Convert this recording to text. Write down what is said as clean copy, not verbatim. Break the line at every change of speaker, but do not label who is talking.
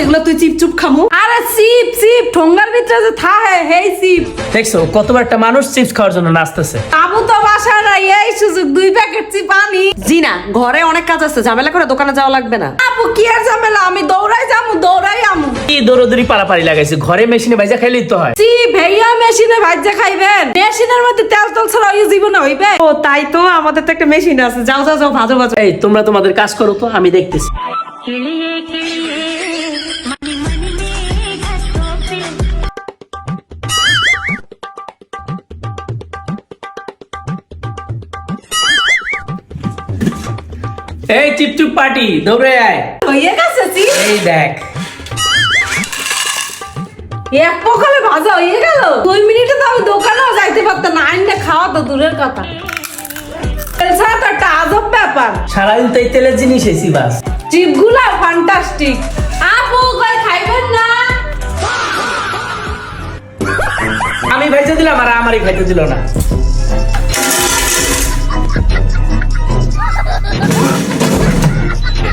এগুলো তুই চিপ চুপ খামু? আরে চিপ চিপ ঠোঙ্গার ভিতরে যে থাহে হেই চিপ।
দেখছো কতবার একটা মানুষ চিপস খাওয়ার জন্য নাচতেছে।
আবু তো বাসায় নাই, এই সুযোগ 2 প্যাকেট চিপ আনি। জি না, ঘরে অনেক কাজ আছে, ঝামেলা করে দোকানে যাওয়া লাগবে না। আপু কি আর ঝামেলা, আমি দৌড়াই যামু দৌড়াই আমু।
কি দৌড়দৌড়ি পারাপারি লাগাইছে, ঘরে মেশিনে ভাইজা খাইলেই তো হয়।
চিপ ভাইয়া মেশিনে ভাজা খাইবেন? মেশিনের মধ্যে তেল তেল ছাড়া ওই জীবনে হইবে? ও তাই তো, আমাদের তো একটা মেশিন আছে, যাও যাও যাও ভাজো ভাজো।
এই তোমরা তোমাদের কাজ করো তো, আমি দেখতেছি। এই চিপচুপ পার্টি দৌড়ে আয়।
হইয়ে গেছে চিপ,
এই দেখ।
এক পকালে ভাজা হয়ে গেল। 2 মিনিটে তো আমি দোকানেও যাইতে পারতাম না, আইনে খাওয়া তো দূরের কথা। তেল ছাড়া তো একটা আজব ব্যাপার।
সারাদিন তো এই তেলের জিনিস এসি বাস।
চিপগুলা ফ্যান্টাস্টিক। আপু কই খাইবেন না?
আমি ভাইজা দিলাম আর আমারই খাইতে দিল না।